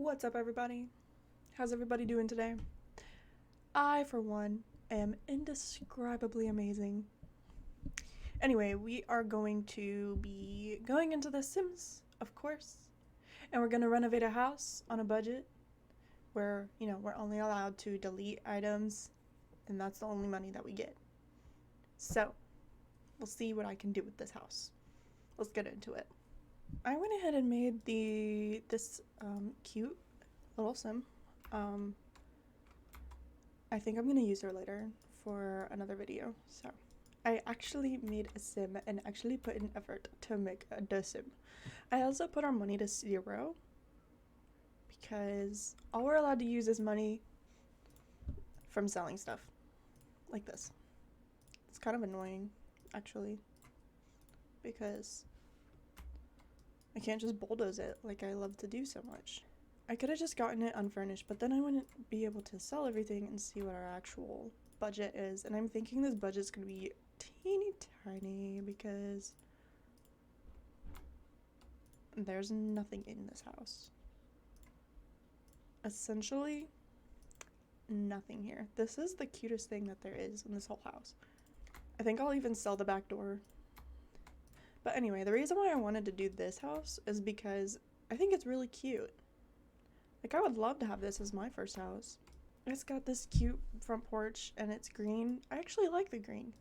What's up, everybody? How's everybody doing today? I, for one, am indescribably amazing. Anyway, we are going to be going into The Sims, of course, and we're going to renovate a house on a budget where, we're only allowed to delete items, and that's the only money that we get. So, we'll see what I can do with this house. Let's get into it. I went ahead and made this cute little sim. I think I'm gonna use her later for another video. So I actually made a sim and actually put in effort to make the sim. I also put our money to 0 because all we're allowed to use is money from selling stuff like this. It's kind of annoying, actually, because I can't just bulldoze it like I love to do so much. I could have just gotten it unfurnished, but then I wouldn't be able to sell everything and see what our actual budget is. And I'm thinking this budget's gonna be teeny tiny because there's nothing in this house. Essentially, nothing here. This is the cutest thing that there is in this whole house. I think I'll even sell the back door. But anyway, the reason why I wanted to do this house is because I think it's really cute. Like, I would love to have this as my first house. It's got this cute front porch and it's green. I actually like the green.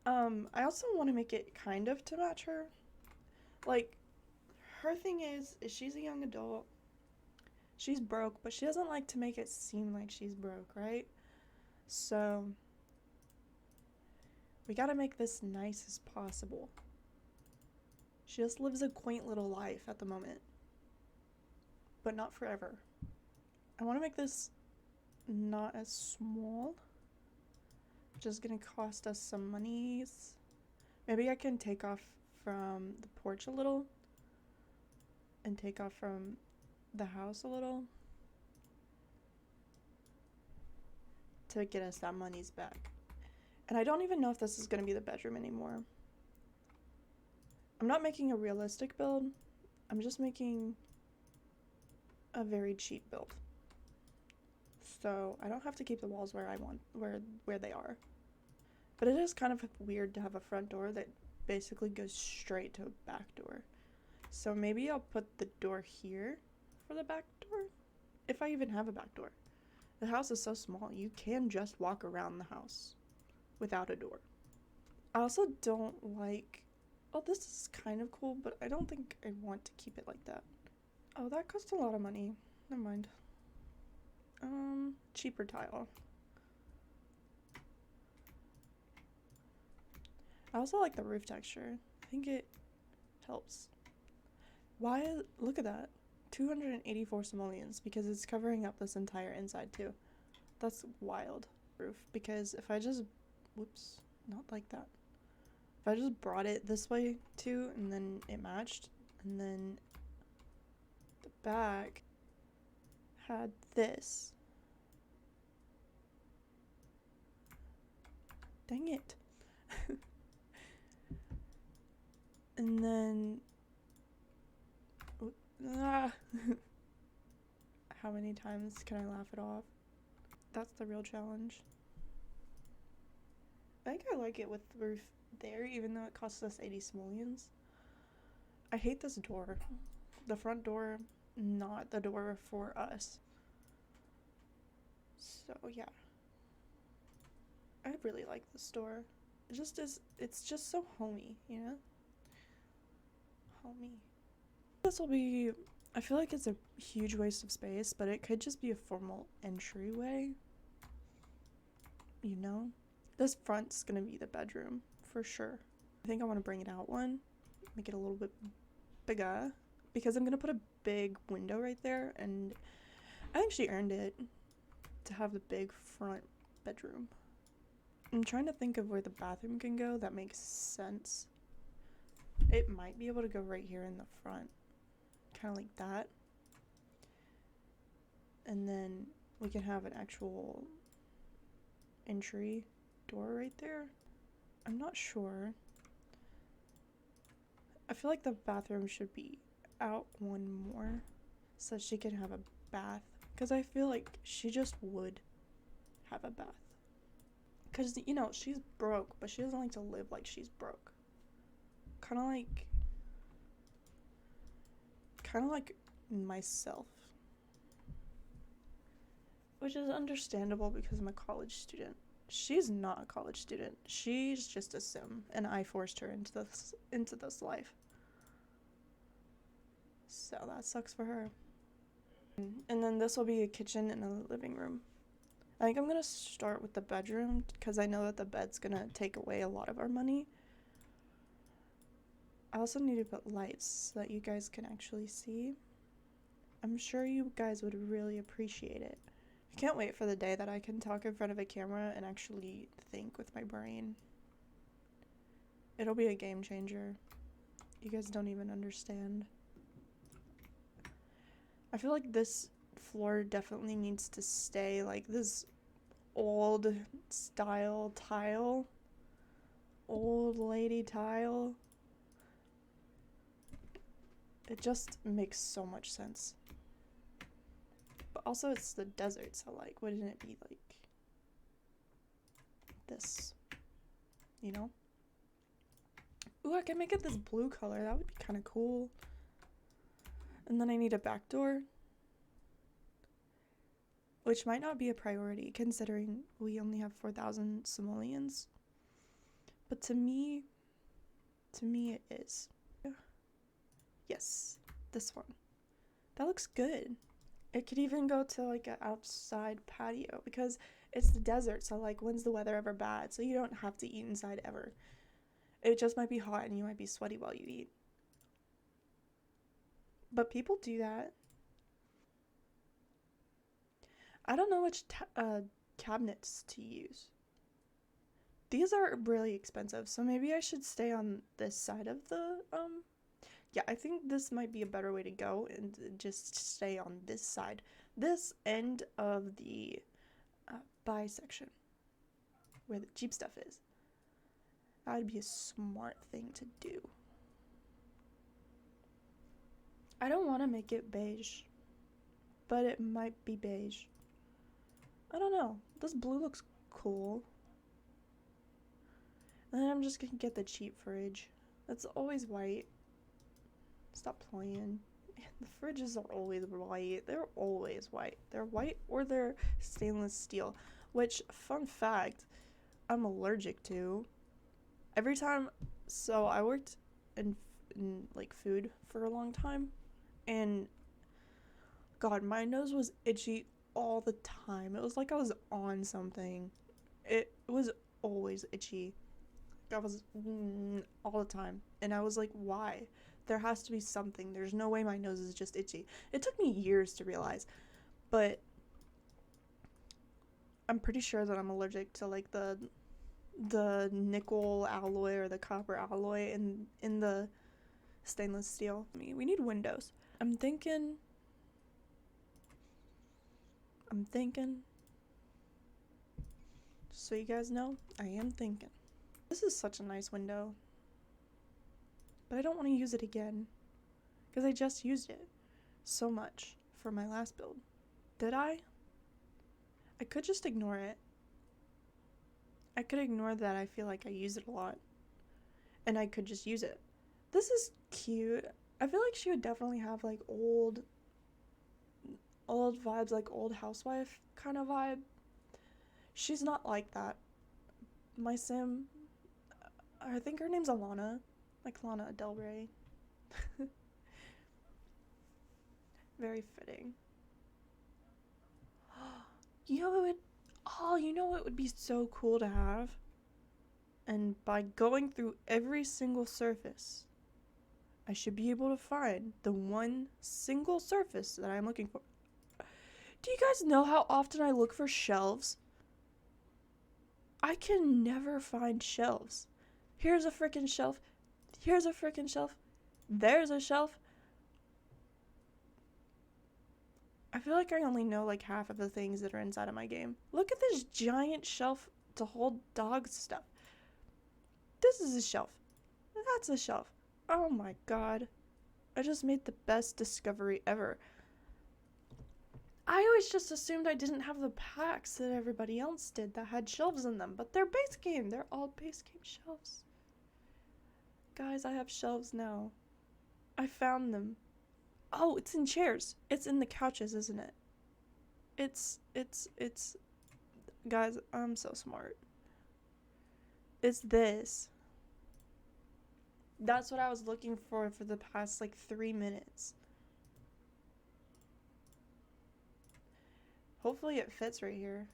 I also want to make it kind of to match her. Like, her thing is she's a young adult. She's broke, but she doesn't like to make it seem like she's broke, right? So, we gotta make this nice as possible. She just lives a quaint little life at the moment, but not forever. I want to make this not as small, which is going to cost us some monies. Maybe I can take off from the porch a little and take off from the house a little to get us that monies back. And I don't even know if this is going to be the bedroom anymore. I'm not making a realistic build. I'm just making a very cheap build. So I don't have to keep the walls where I want, where they are. But it is kind of weird to have a front door that basically goes straight to a back door. So maybe I'll put the door here for the back door, if I even have a back door. The house is so small, you can just walk around the house without a door. I also don't like, oh, this is kind of cool, but I don't think I want to keep it like that. Oh, that cost a lot of money. Never mind. Cheaper tile. I also like the roof texture. I think it helps. Why? Look at that. 284 simoleons, because it's covering up this entire inside too. That's wild. Roof, because if I just, whoops, not like that. If I just brought it this way too, and then it matched, and then the back had this. Dang it. And then how many times can I laugh it off? That's the real challenge. I think I like it with the roof there, even though it costs us 80 simoleons. I hate this door. The front door, not the door for us. So yeah, I really like this door. It just is, it's just so homey, you know? Homey. This will be, I feel like it's a huge waste of space, but it could just be a formal entryway, you know? This front's gonna be the bedroom for sure. I think I want to bring it out one, make it a little bit bigger, because I'm gonna put a big window right there, and I actually earned it to have the big front bedroom. I'm trying to think of where the bathroom can go that makes sense. It might be able to go right here in the front, kind of like that, and then we can have an actual entry door right there. I'm not sure. I feel like the bathroom should be out one more so she can have a bath. Because I feel like she just would have a bath. Because, you know, she's broke, but she doesn't like to live like she's broke. Kind of like myself. Which is understandable because I'm a college student. She's not a college student. She's just a sim, and I forced her into this life. So that sucks for her. And then this will be a kitchen and a living room. I think I'm gonna start with the bedroom because I know that the bed's gonna take away a lot of our money. I also need to put lights so that you guys can actually see. I'm sure you guys would really appreciate it. I can't wait for the day that I can talk in front of a camera and actually think with my brain. It'll be a game changer. You guys don't even understand. I feel like this floor definitely needs to stay like this old style tile. Old lady tile. It just makes so much sense. But also it's the desert, so like wouldn't it be like this? You know? Ooh, I can make it this blue color. That would be kind of cool. And then I need a back door, which might not be a priority considering we only have 4,000 simoleons. But to me it is. Yes, this one. That looks good. It could even go to like an outside patio because it's the desert, so like when's the weather ever bad? So you don't have to eat inside ever. It just might be hot and you might be sweaty while you eat. But people do that. I don't know which cabinets to use. These are really expensive, so maybe I should stay on this side of the, yeah, I think this might be a better way to go and just stay on this side. This end of the buy section, where the cheap stuff is. That would be a smart thing to do. I don't want to make it beige, but it might be beige. I don't know. This blue looks cool. And then I'm just gonna get the cheap fridge. That's always white. Stop playing. The fridges are always white. They're always white. They're white or they're stainless steel. Which, fun fact, I'm allergic to. Every time, so I worked in like food for a long time, and God, my nose was itchy all the time. It was like I was on something. It was always itchy. I was all the time, and I was like, why? There has to be something. There's no way my nose is just itchy. It took me years to realize, but I'm pretty sure that I'm allergic to like the nickel alloy or the copper alloy in the stainless steel. We need windows. I'm thinking so you guys know, I am thinking. This is such a nice window, but I don't want to use it again because I just used it so much for my last build. Did I? I could just ignore it. I could ignore that I feel like I use it a lot, and I could just use it. This is cute. I feel like she would definitely have like old vibes, like old housewife kind of vibe. She's not like that. My sim, I think her name's Alana, like Lana Del Rey. Very fitting. You know what would be so cool to have? And by going through every single surface, I should be able to find the one single surface that I'm looking for. Do you guys know how often I look for shelves? I can never find shelves. Here's a freaking shelf. Here's a freaking shelf. There's a shelf. I feel like I only know like half of the things that are inside of my game. Look at this giant shelf to hold dog stuff. This is a shelf. That's a shelf. Oh my god. I just made the best discovery ever. I always just assumed I didn't have the packs that everybody else did that had shelves in them, but they're base game. They're all base game shelves. Guys, I have shelves now. I found them. Oh, it's in chairs. It's in the couches, isn't it? It's guys, I'm so smart. It's this. That's what I was looking for the past like 3 minutes. Hopefully it fits right here.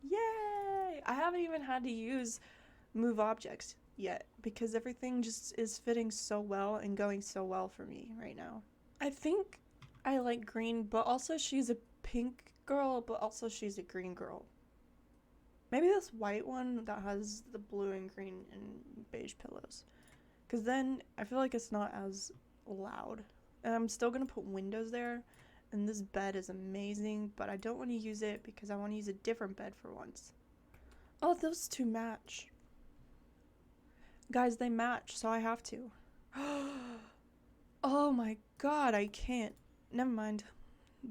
Yay! I haven't even had to use move objects yet because everything just is fitting so well and going so well for me right now. I think I like green, but also she's a pink girl, but also she's a green girl. Maybe this white one that has the blue and green and beige pillows. Because then I feel like it's not as loud. And I'm still going to put windows there. And this bed is amazing, but I don't want to use it because I want to use a different bed for once. Oh, those two match. Guys, they match, so I have to. Oh my god, I can't. Never mind.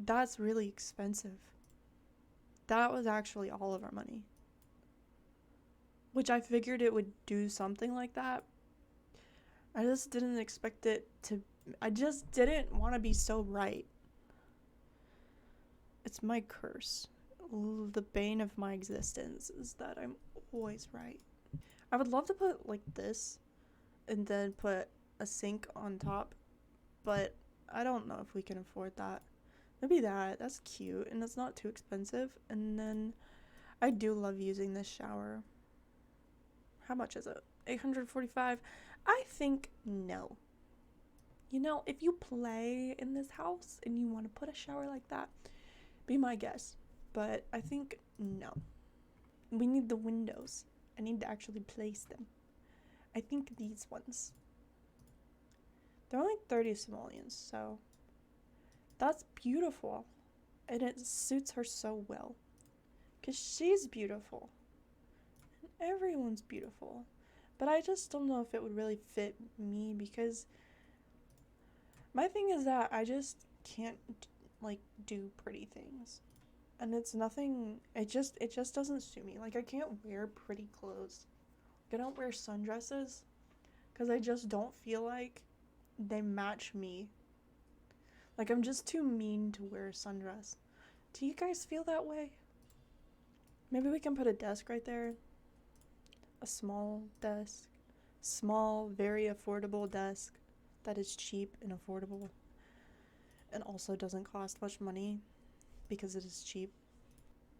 That's really expensive. That was actually all of our money. Which I figured it would do something like that. I just didn't expect it to. I just didn't want to be so right. It's my curse. The bane of my existence is that I'm always right. I would love to put like this and then put a sink on top, but I don't know if we can afford that. Maybe that's cute and it's not too expensive. And then I do love using this shower. How much is it? $845? I think no. You know, if you play in this house and you want to put a shower like that, be my guest. But I think no. We need the windows. I need to actually place them. I think these ones. They're only 30 simoleons, so that's beautiful. And it suits her so well. Because she's beautiful. And everyone's beautiful. But I just don't know if it would really fit me because my thing is that I just can't like do pretty things. And it's nothing, it just doesn't suit me. Like I can't wear pretty clothes. Like, I don't wear sundresses because I just don't feel like they match me. Like I'm just too mean to wear a sundress. Do you guys feel that way? Maybe we can put a desk right there. A small desk. Small, very affordable desk that is cheap and affordable. And also doesn't cost much money because it is cheap.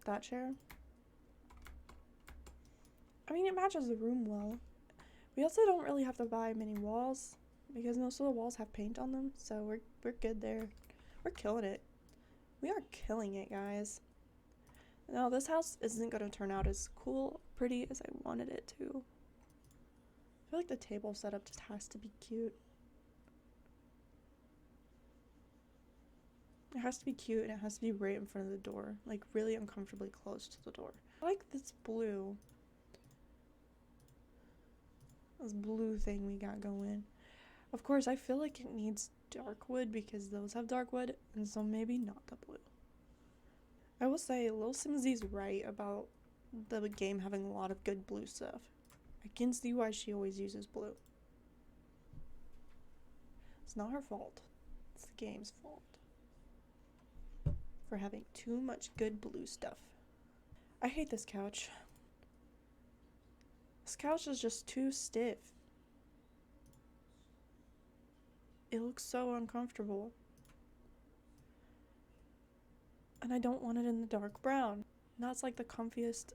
That chair. I mean, it matches the room well. We also don't really have to buy many walls because most of the walls have paint on them, so we're good there. We're killing it. We are killing it, guys. Now, this house isn't going to turn out as cool, pretty as I wanted it to. I feel like the table setup just has to be cute. It has to be cute and it has to be right in front of the door, like really uncomfortably close to the door. I like this blue. This blue thing we got going. Of course, I feel like it needs dark wood because those have dark wood, and so maybe not the blue. I will say, Lil Simsy's right about the game having a lot of good blue stuff. I can see why she always uses blue. It's not her fault. It's the game's fault for having too much good blue stuff. I hate this couch. This couch is just too stiff. It looks so uncomfortable. And I don't want it in the dark brown. That's like the comfiest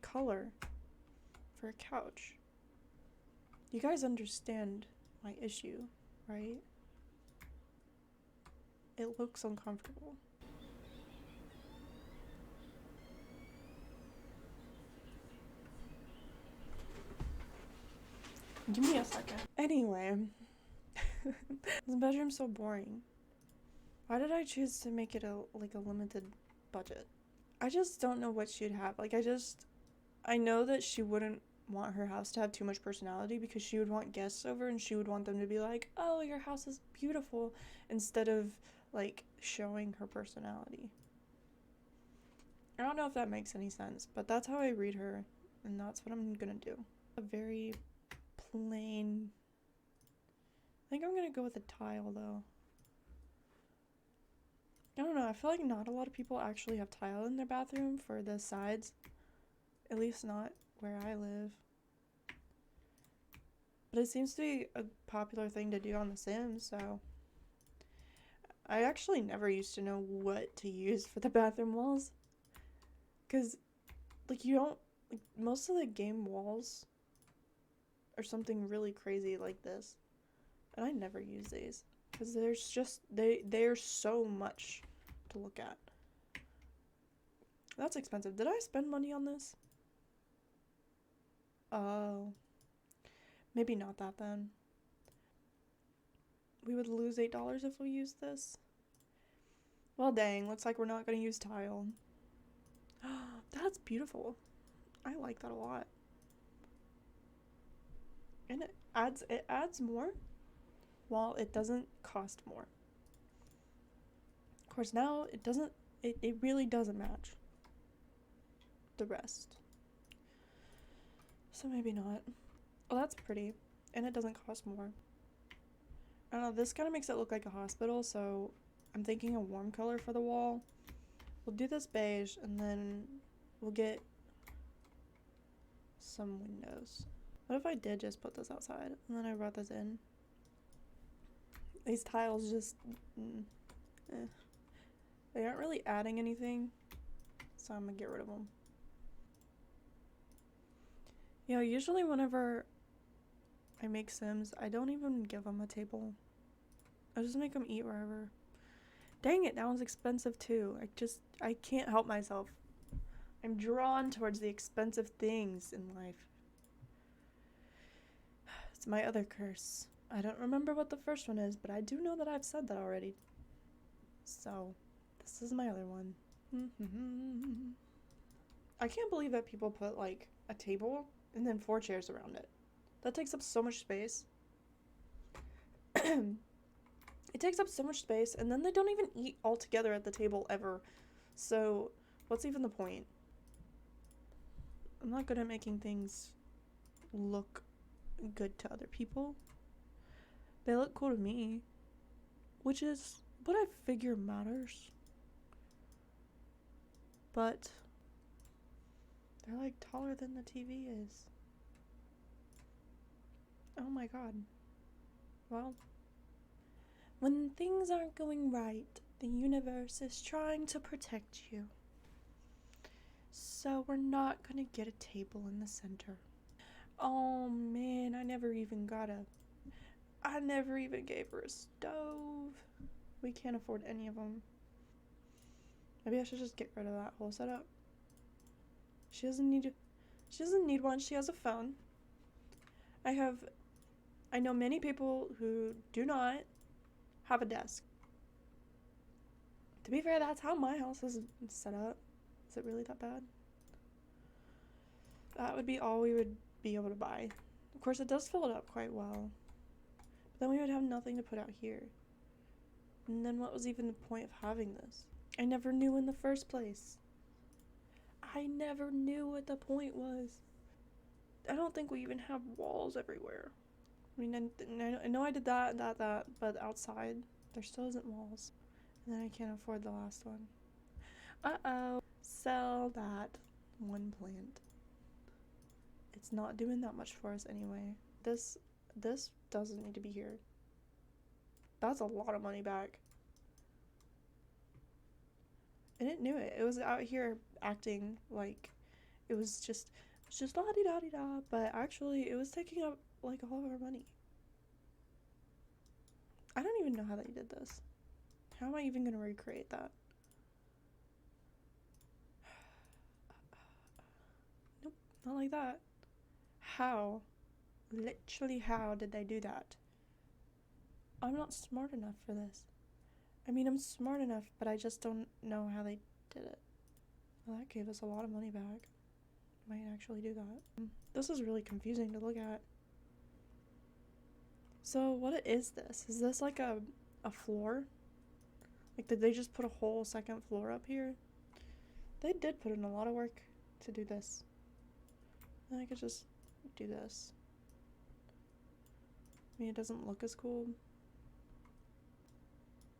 color for a couch. You guys understand my issue, right? It looks uncomfortable. Give me a second. Anyway, this bedroom's so boring. Why did I choose to make it a limited budget? I just don't know what she'd have. Like I know that she wouldn't want her house to have too much personality because she would want guests over and she would want them to be like, "Oh, your house is beautiful," instead of like showing her personality. I don't know if that makes any sense, but that's how I read her, and that's what I'm gonna do. A very plain. I think I'm gonna go with a tile though. I don't know, I feel like not a lot of people actually have tile in their bathroom for the sides. At least not where I live. But it seems to be a popular thing to do on The Sims, so. I actually never used to know what to use for the bathroom walls. Because, like, you don't. Like, most of the game walls are something really crazy like this. And I never use these. Because there's just. They're so much to look at. That's expensive. Did I spend money on this? Oh. Maybe not that then. We would lose $8 if we used this. Well, dang. Looks like we're not going to use tile. That's beautiful. I like that a lot. And it adds more while it doesn't cost more. Of course, now it really doesn't match the rest. So maybe not. Well, that's pretty. And it doesn't cost more. I don't know, this kind of makes it look like a hospital, so I'm thinking a warm color for the wall. We'll do this beige, and then we'll get some windows. What if I did just put this outside, and then I brought this in? These tiles just... They aren't really adding anything, so I'm gonna get rid of them. Yeah, usually whenever I make Sims, I don't even give them a table. I just make them eat wherever. Dang it, that one's expensive too. I can't help myself. I'm drawn towards the expensive things in life. It's my other curse. I don't remember what the first one is, but I do know that I've said that already. So, this is my other one. I can't believe that people put, like, a table and then 4 chairs around it. That takes up so much space. It takes up so much space, and then they don't even eat all together at the table ever. So, what's even the point? I'm not good at making things look good to other people. They look cool to me, which is what I figure matters. But they're like taller than the TV is. Oh my god. Well, when things aren't going right, the universe is trying to protect you. So we're not gonna get a table in the center. Oh man, I never even gave her a stove. We can't afford any of them. Maybe I should just get rid of that whole setup. She doesn't need one. She has a phone. I know many people who do not have a desk. To be fair, that's how my house is set up. Is it really that bad? That would be all we would be able to buy. Of course, it does fill it up quite well. But then we would have nothing to put out here. And then what was even the point of having this? I never knew in the first place. I never knew what the point was. I don't think we even have walls everywhere. I mean, I know I did that, but outside, there still isn't walls. And then I can't afford the last one. Uh-oh. Sell that one plant. It's not doing that much for us anyway. This doesn't need to be here. That's a lot of money back. And it knew it. It was out here acting like it was just la-di-da-di-da, but actually it was taking up like all of our money. I don't even know how they did this. How am I even gonna recreate that? Nope, not like that. How? Literally how did they do that? I'm not smart enough for this. I mean, I'm smart enough, but I just don't know how they did it. Well, that gave us a lot of money back. Might actually do that. This is really confusing to look at. So what is this? Is this like a floor? Like, did they just put a whole second floor up here? They did put in a lot of work to do this. And I could just do this. I mean, it doesn't look as cool,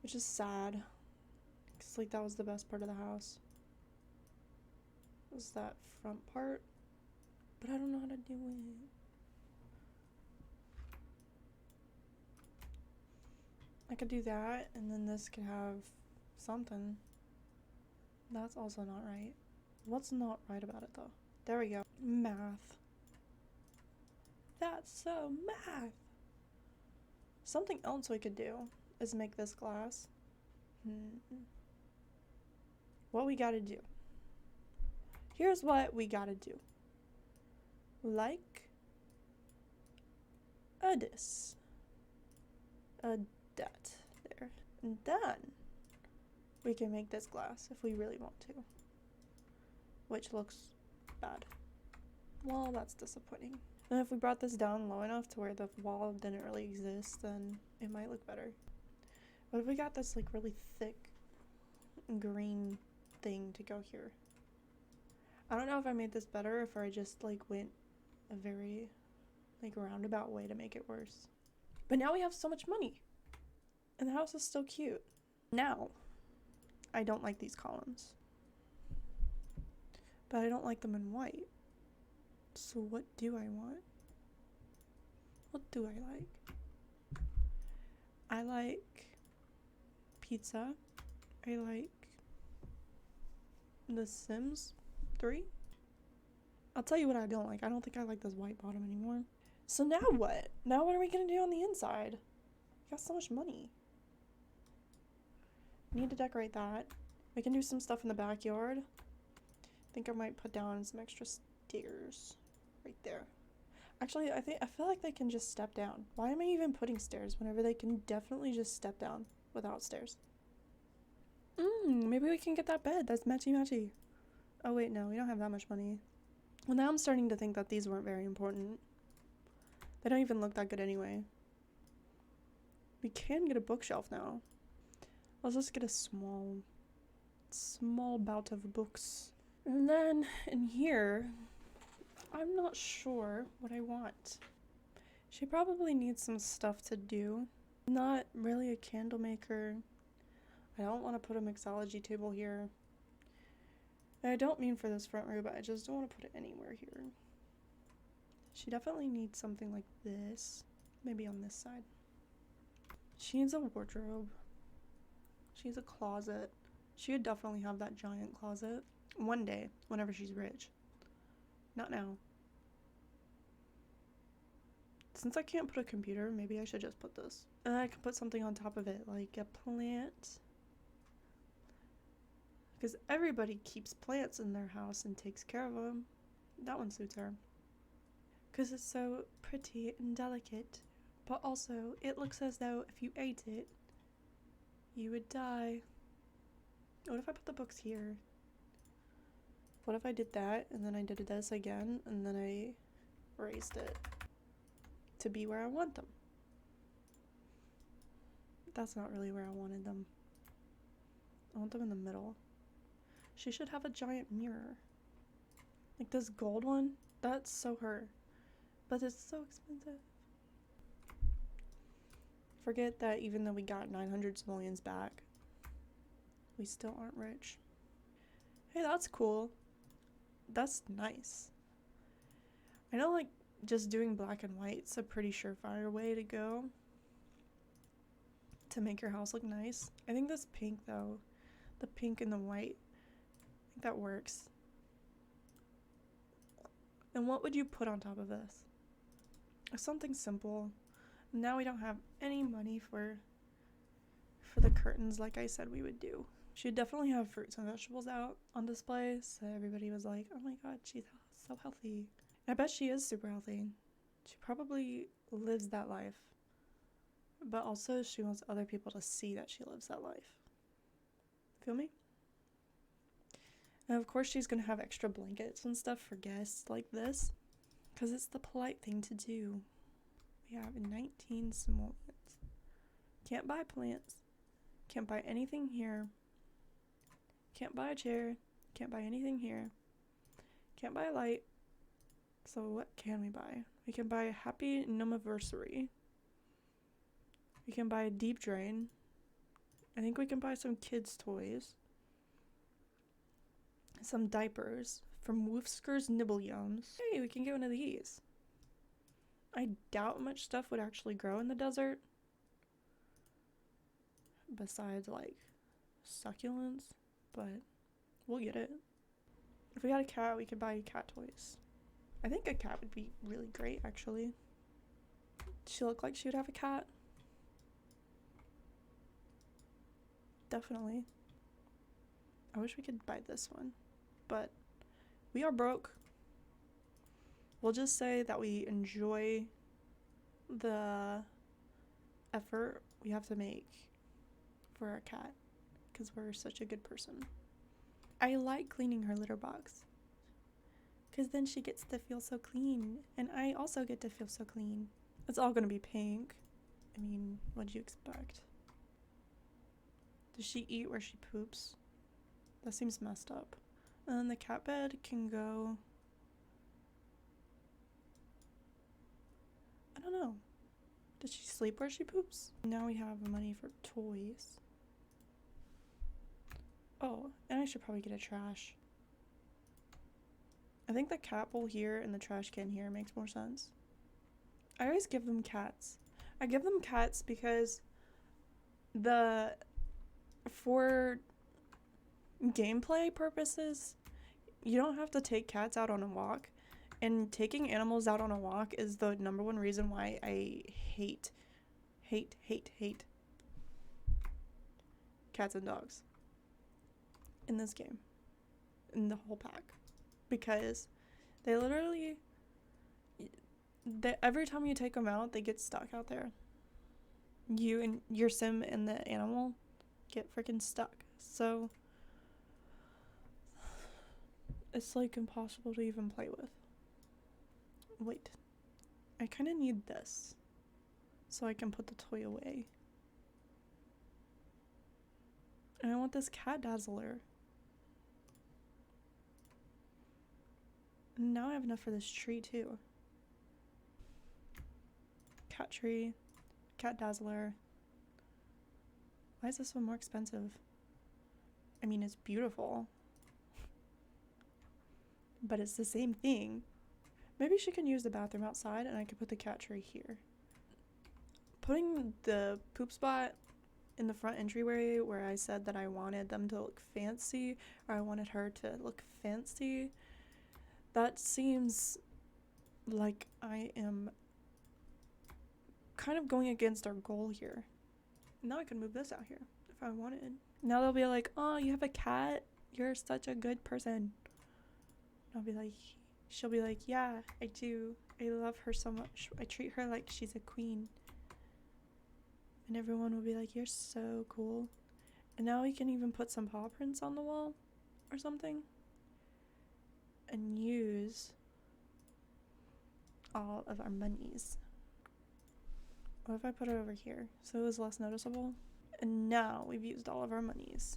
which is sad, because like that was the best part of the house, was that front part, but I don't know how to do it. I could do that, and then this could have something. That's also not right. What's not right about it though? There we go. Math. That's so math. Something else we could do is make this glass. What we gotta do. Here's what we gotta do. Like this. That. There. And then we can make this glass if we really want to. Which looks bad. Well, that's disappointing. And if we brought this down low enough to where the wall didn't really exist, then it might look better. What if we got this like really thick green thing to go here? I don't know if I made this better or if I just like went a very like roundabout way to make it worse. But now we have so much money. And the house is still cute. Now, I don't like these columns. But I don't like them in white. So what do I want? What do I like? I like pizza. I like The Sims 3. I'll tell you what I don't like. I don't think I like this white bottom anymore. So now what? Now what are we gonna do on the inside? We got so much money. Need to decorate that. We can do some stuff in the backyard. I think I might put down some extra stairs right there. Actually, I feel like they can just step down. Why am I even putting stairs whenever they can definitely just step down without stairs? Maybe we can get that bed. That's matchy-matchy. Oh wait, no, we don't have that much money. Well, now I'm starting to think that these weren't very important. They don't even look that good anyway. We can get a bookshelf now. Let's just get a small bout of books. And then in here, I'm not sure what I want. She probably needs some stuff to do. Not really a candle maker. I don't want to put a mixology table here. And I don't mean for this front room, but I just don't want to put it anywhere here. She definitely needs something like this. Maybe on this side. She needs a wardrobe. She needs a closet. She would definitely have that giant closet. One day, whenever she's rich. Not now. Since I can't put a computer, maybe I should just put this. And I can put something on top of it, like a plant. Because everybody keeps plants in their house and takes care of them. That one suits her. Because it's so pretty and delicate. But also, it looks as though if you ate it, you would die. What if I put the books here? What if I did that, and then I did this again, and then I raised it to be where I want them? That's not really where I wanted them. I want them in the middle. She should have a giant mirror. Like this gold one, that's so her. But it's so expensive. Forget that even though we got 900 simoleons back, we still aren't rich. Hey, that's cool. That's nice. I know like just doing black and white's a pretty surefire way to go to make your house look nice. I think this pink though, the pink and the white, I think that works. And what would you put on top of this? Something simple. Now we don't have any money for the curtains like I said we would do. She'd definitely have fruits and vegetables out on display, so everybody was like, oh my god, she's so healthy. And I bet she is super healthy. She probably lives that life. But also she wants other people to see that she lives that life. Feel me? And of course she's gonna have extra blankets and stuff for guests like this, because it's the polite thing to do. We have 19 simoleons. Can't buy plants. Can't buy anything here. Can't buy a chair. Can't buy anything here. Can't buy a light. So what can we buy? We can buy a happy Numiversary. We can buy a deep drain. I think we can buy some kids' toys. Some diapers from Woofsker's Nibble Yums. Hey, we can get one of these. I doubt much stuff would actually grow in the desert. Besides, like, succulents. But we'll get it. If we had a cat, we could buy cat toys. I think a cat would be really great, actually. Does she look like she would have a cat? Definitely. I wish we could buy this one. But we are broke. We'll just say that we enjoy the effort we have to make for our cat. Because we're such a good person. I like cleaning her litter box. Because then she gets to feel so clean. And I also get to feel so clean. It's all going to be pink. I mean, what'd you expect? Does she eat where she poops? That seems messed up. And then the cat bed can go... I don't know. Does she sleep where she poops? Now we have money for toys. Oh, and I should probably get a trash. I think the cat bowl here and the trash can here makes more sense. I always give them cats. I give them cats because for gameplay purposes, you don't have to take cats out on a walk. And taking animals out on a walk is the number one reason why I hate cats and dogs in this game, in the whole pack, because they literally, every time you take them out, they get stuck out there. You and your sim and the animal get freaking stuck. So it's like impossible to even play with. Wait, I kind of need this so I can put the toy away. And I want this cat dazzler. And now I have enough for this tree too. Cat tree, cat dazzler. Why is this one more expensive? I mean, it's beautiful, but it's the same thing. Maybe she can use the bathroom outside and I could put the cat tree here. Putting the poop spot in the front entryway where I said that I wanted them to look fancy, or I wanted her to look fancy, that seems like I am kind of going against our goal here. Now I can move this out here if I wanted. Now they'll be like, oh, you have a cat? You're such a good person. I'll be like, she'll be like, yeah, I do. I love her so much. I treat her like she's a queen. And everyone will be like, you're so cool. And now we can even put some paw prints on the wall or something. And use all of our monies. What if I put it over here so it was less noticeable? And now we've used all of our monies.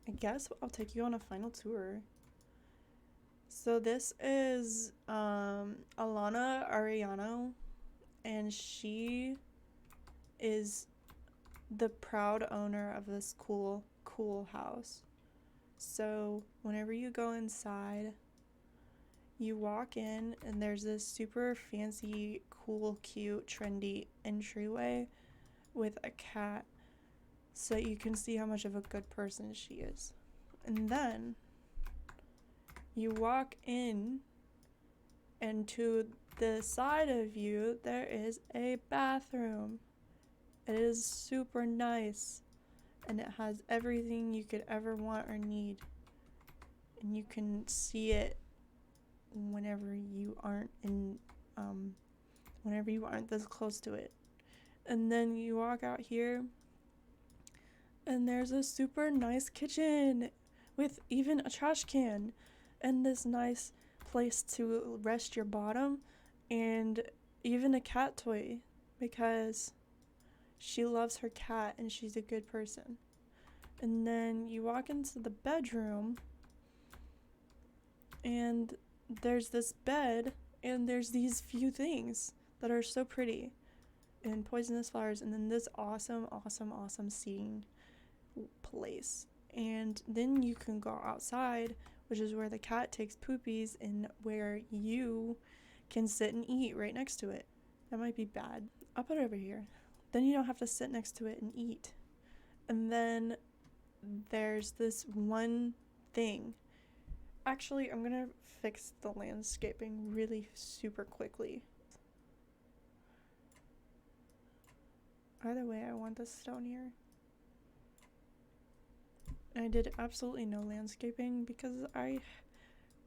I guess I'll take you on a final tour. So this is Alana Arellano, and she is the proud owner of this cool house. So whenever you go inside, you walk in and there's this super fancy, cool, cute, trendy entryway with a cat so you can see how much of a good person she is. And then you walk in, and to the side of you there is a bathroom. It is super nice, and it has everything you could ever want or need, and you can see it whenever you aren't this close to it. And then you walk out here and there's a super nice kitchen with even a trash can and this nice place to rest your bottom, and even a cat toy because she loves her cat and she's a good person. And then you walk into the bedroom And there's this bed, and there's these few things that are so pretty, and poisonous flowers, and then this awesome, awesome, awesome seating place. And then you can go outside, which is where the cat takes poopies, and where you can sit and eat right next to it. That might be bad. I'll put it over here. Then you don't have to sit next to it and eat. And then there's this one thing. Actually, I'm gonna fix the landscaping really super quickly. Either way, I want this stone here. And I did absolutely no landscaping because I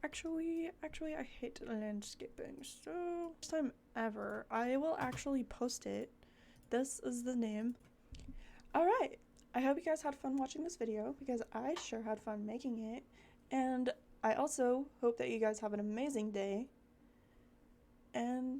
actually I hate landscaping. So first time ever, I will actually post it. This is the name. Alright, I hope you guys had fun watching this video because I sure had fun making it. And I also hope that you guys have an amazing day. And